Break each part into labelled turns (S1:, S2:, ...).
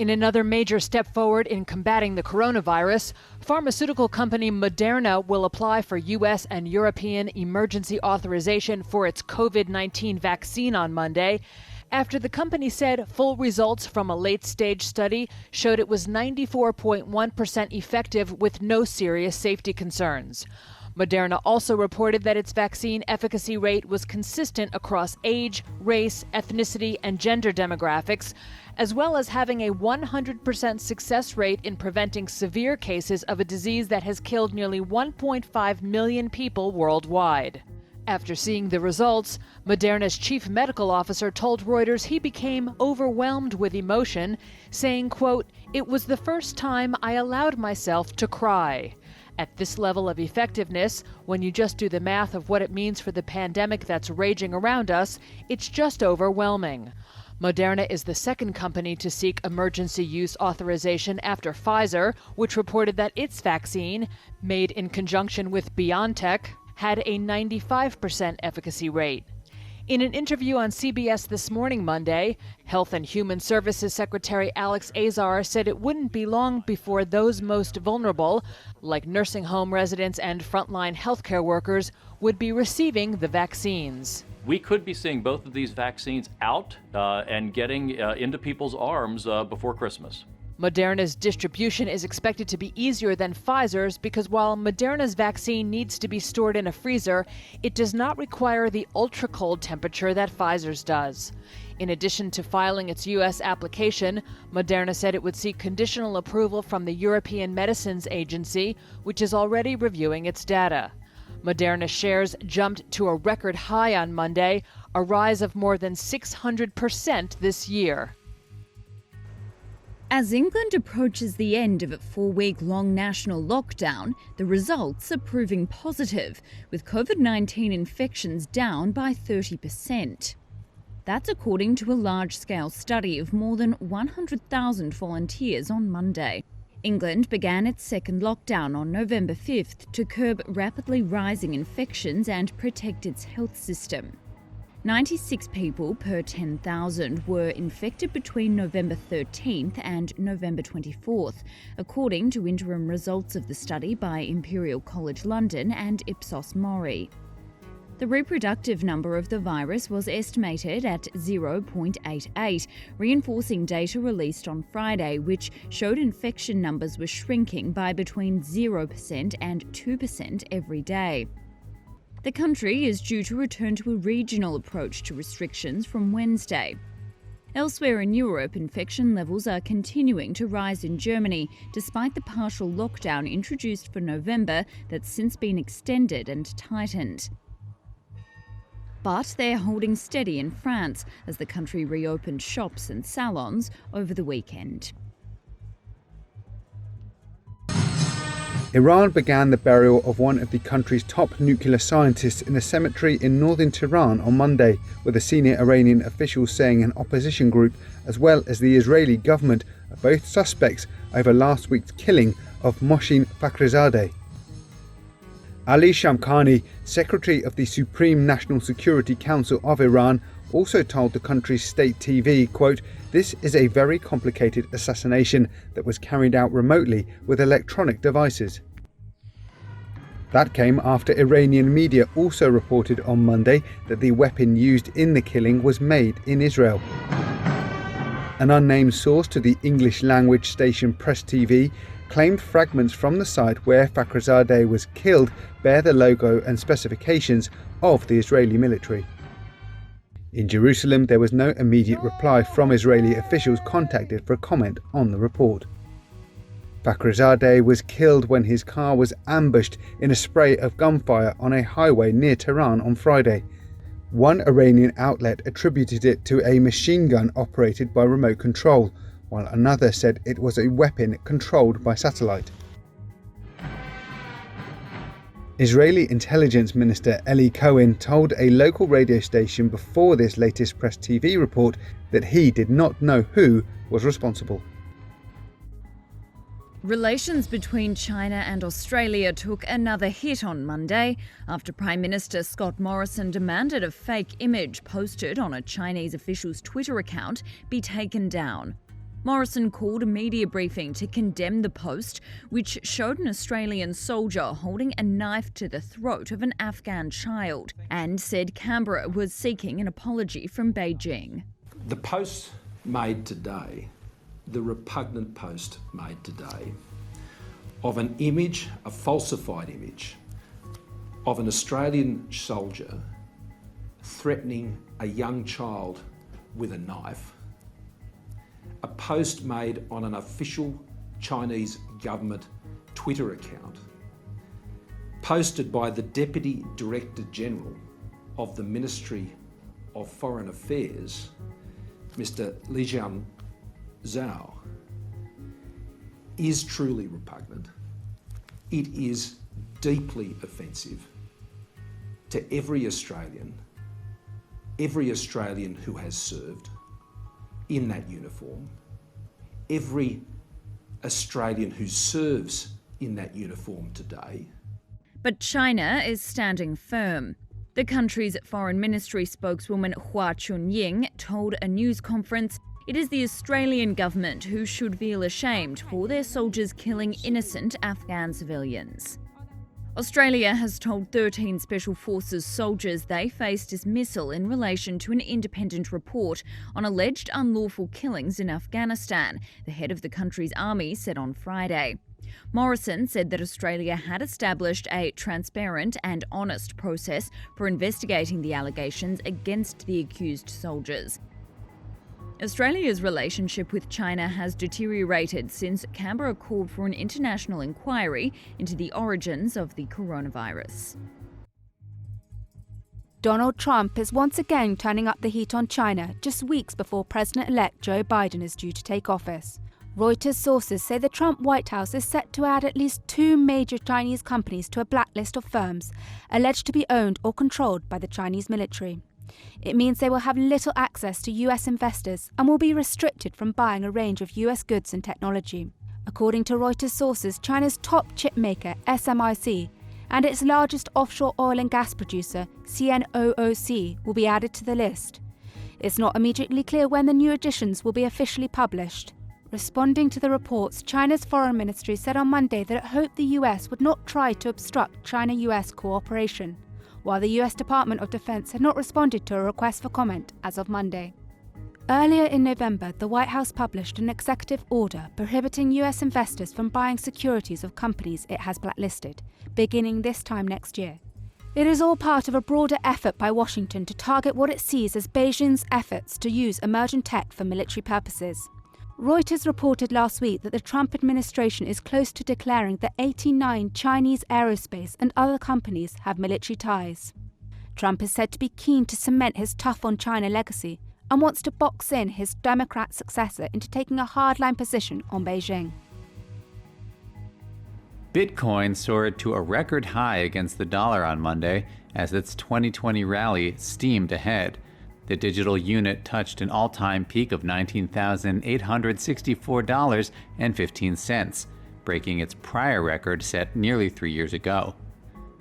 S1: In another major step forward in combating the coronavirus, pharmaceutical company Moderna will apply for U.S. and European emergency authorization for its COVID-19 vaccine on Monday, after the company said full results from a late-stage study showed it was 94.1% effective with no serious safety concerns. Moderna also reported that its vaccine efficacy rate was consistent across age, race, ethnicity, and gender demographics, as well as having a 100% success rate in preventing severe cases of a disease that has killed nearly 1.5 million people worldwide. After seeing the results, Moderna's chief medical officer told Reuters he became overwhelmed with emotion, saying, quote, "It was the first time I allowed myself to cry." At this level of effectiveness, when you just do the math of what it means for the pandemic that's raging around us, it's just overwhelming. Moderna is the second company to seek emergency use authorization after Pfizer, which reported that its vaccine, made in conjunction with BioNTech, had a 95% efficacy rate. In an interview on CBS This Morning Monday, Health and Human Services Secretary Alex Azar said it wouldn't be long before those most vulnerable, like nursing home residents and frontline healthcare workers, would be receiving the vaccines.
S2: We could be seeing both of these vaccines out and getting into people's arms before Christmas.
S1: Moderna's distribution is expected to be easier than Pfizer's because while Moderna's vaccine needs to be stored in a freezer, it does not require the ultra-cold temperature that Pfizer's does. In addition to filing its U.S. application, Moderna said it would seek conditional approval from the European Medicines Agency, which is already reviewing its data. Moderna shares jumped to a record high on Monday, a rise of more than 600% this year.
S3: As England approaches the end of its 4-week-long national lockdown, the results are proving positive, with COVID-19 infections down by 30%. That's according to a large-scale study of more than 100,000 volunteers on Monday. England began its second lockdown on November 5th to curb rapidly rising infections and protect its health system. 96 people per 10,000 were infected between November 13th and November 24th, according to interim results of the study by Imperial College London and Ipsos Mori. The reproductive number of the virus was estimated at 0.88, reinforcing data released on Friday, which showed infection numbers were shrinking by between 0% and 2% every day. The country is due to return to a regional approach to restrictions from Wednesday. Elsewhere in Europe, infection levels are continuing to rise in Germany, despite the partial lockdown introduced for November that's since been extended and tightened. But they're holding steady in France as the country reopened shops and salons over the weekend.
S4: Iran began the burial of one of the country's top nuclear scientists in a cemetery in northern Tehran on Monday, with a senior Iranian official saying an opposition group, as well as the Israeli government, are both suspects over last week's killing of Mohsen Fakhrizadeh. Ali Shamkhani, secretary of the Supreme National Security Council of Iran, also told the country's state TV, quote, "This is a very complicated assassination that was carried out remotely with electronic devices." That came after Iranian media also reported on Monday that the weapon used in the killing was made in Israel. An unnamed source to the English language station Press TV claimed fragments from the site where Fakhrizadeh was killed bear the logo and specifications of the Israeli military. In Jerusalem, there was no immediate reply from Israeli officials contacted for a comment on the report. Fakhrizadeh was killed when his car was ambushed in a spray of gunfire on a highway near Tehran on Friday. One Iranian outlet attributed it to a machine gun operated by remote control, while another said it was a weapon controlled by satellite. Israeli Intelligence Minister Eli Cohen told a local radio station before this latest Press TV report that he did not know who was responsible.
S3: Relations between China and Australia took another hit on Monday after Prime Minister Scott Morrison demanded a fake image posted on a Chinese official's Twitter account be taken down. Morrison called a media briefing to condemn the post, which showed an Australian soldier holding a knife to the throat of an Afghan child, and said Canberra was seeking an apology from Beijing.
S5: The post made today, the repugnant post made today, of an image, a falsified image, of an Australian soldier threatening a young child with a knife, a post made on an official Chinese government Twitter account, posted by the Deputy Director General of the Ministry of Foreign Affairs, Mr. Lijian Zhao, is truly repugnant. It is deeply offensive to every Australian who has served in that uniform, every Australian who serves in that uniform today.
S3: But China is standing firm. The country's foreign ministry spokeswoman Hua Chunying told a news conference it is the Australian government who should feel ashamed for their soldiers killing innocent Afghan civilians. Australia has told 13 Special Forces soldiers they face dismissal in relation to an independent report on alleged unlawful killings in Afghanistan, the head of the country's army said on Friday. Morrison said that Australia had established a transparent and honest process for investigating the allegations against the accused soldiers. Australia's relationship with China has deteriorated since Canberra called for an international inquiry into the origins of the coronavirus.
S6: Donald Trump is once again turning up the heat on China just weeks before President-elect Joe Biden is due to take office. Reuters sources say the Trump White House is set to add at least 2 major Chinese companies to a blacklist of firms alleged to be owned or controlled by the Chinese military. It means they will have little access to US investors and will be restricted from buying a range of US goods and technology. According to Reuters sources, China's top chip maker, SMIC, and its largest offshore oil and gas producer, CNOOC, will be added to the list. It's not immediately clear when the new additions will be officially published. Responding to the reports, China's foreign ministry said on Monday that it hoped the US would not try to obstruct China-US cooperation, while the US Department of Defense had not responded to a request for comment as of Monday. Earlier in November, the White House published an executive order prohibiting US investors from buying securities of companies it has blacklisted, beginning this time next year. It is all part of a broader effort by Washington to target what it sees as Beijing's efforts to use emerging tech for military purposes. Reuters reported last week that the Trump administration is close to declaring that 89 Chinese aerospace and other companies have military ties. Trump is said to be keen to cement his tough on China legacy and wants to box in his Democrat successor into taking a hardline position on Beijing.
S7: Bitcoin soared to a record high against the dollar on Monday as its 2020 rally steamed ahead. The digital unit touched an all-time peak of $19,864.15, breaking its prior record set nearly 3 years ago.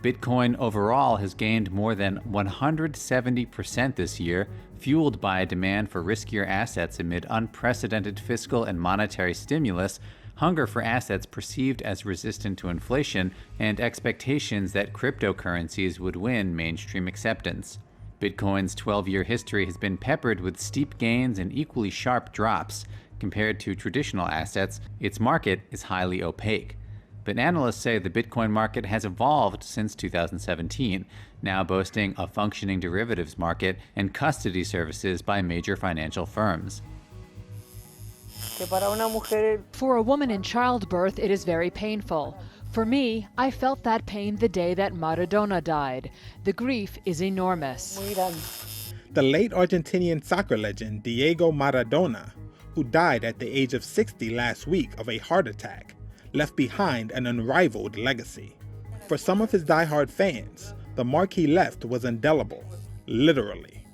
S7: Bitcoin overall has gained more than 170% this year, fueled by a demand for riskier assets amid unprecedented fiscal and monetary stimulus, hunger for assets perceived as resistant to inflation, and expectations that cryptocurrencies would win mainstream acceptance. Bitcoin's 12-year history has been peppered with steep gains and equally sharp drops. Compared to traditional assets, its market is highly opaque. But analysts say the Bitcoin market has evolved since 2017, now boasting a functioning derivatives market and custody services by major financial firms.
S1: For a woman in childbirth, it is very painful. For me, I felt that pain the day that Maradona died. The grief is enormous.
S8: The late Argentinian soccer legend Diego Maradona, who died at the age of 60 last week of a heart attack, left behind an unrivaled legacy. For some of his diehard fans, the mark he left was indelible, literally.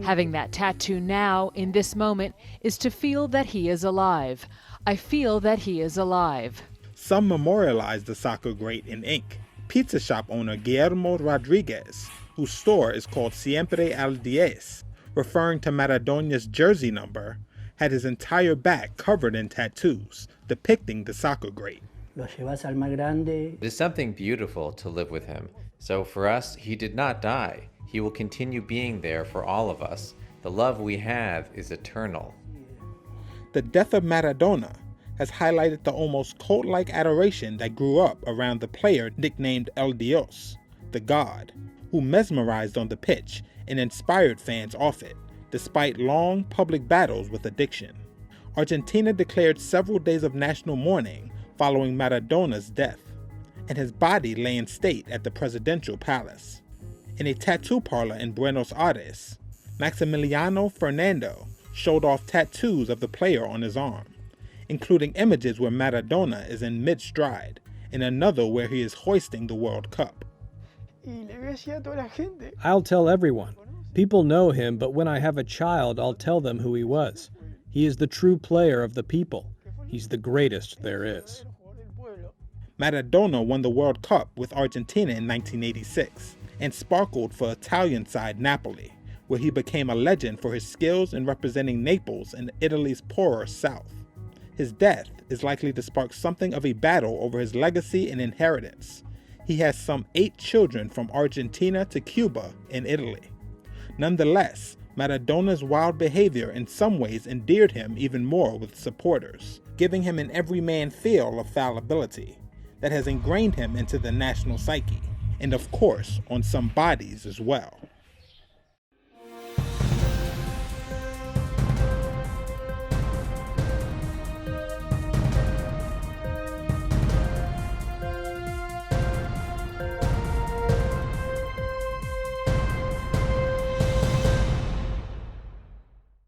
S1: Having that tattoo now, in this moment, is to feel that he is alive. I feel that he is alive.
S8: Some memorialized the soccer great in ink. Pizza shop owner Guillermo Rodriguez, whose store is called Siempre al Diez, referring to Maradona's jersey number, had his entire back covered in tattoos depicting the soccer great.
S9: It is something beautiful to live with him. So for us, he did not die. He will continue being there for all of us. The love we have is eternal.
S8: The death of Maradona has highlighted the almost cult-like adoration that grew up around the player nicknamed El Dios, the God, who mesmerized on the pitch and inspired fans off it, despite long public battles with addiction. Argentina declared several days of national mourning following Maradona's death, and his body lay in state at the presidential palace. In a tattoo parlor in Buenos Aires, Maximiliano Fernando showed off tattoos of the player on his arm, including images where Maradona is in mid-stride and another where he is hoisting the World Cup.
S10: I'll tell everyone. People know him, but when I have a child, I'll tell them who he was. He is the true player of the people. He's the greatest there is.
S8: Maradona won the World Cup with Argentina in 1986 and sparkled for Italian side Napoli, where he became a legend for his skills in representing Naples in Italy's poorer south. His death is likely to spark something of a battle over his legacy and inheritance. He has some 8 children from Argentina to Cuba and Italy. Nonetheless, Maradona's wild behavior in some ways endeared him even more with supporters, giving him an everyman feel of fallibility that has ingrained him into the national psyche, and of course on some bodies as well.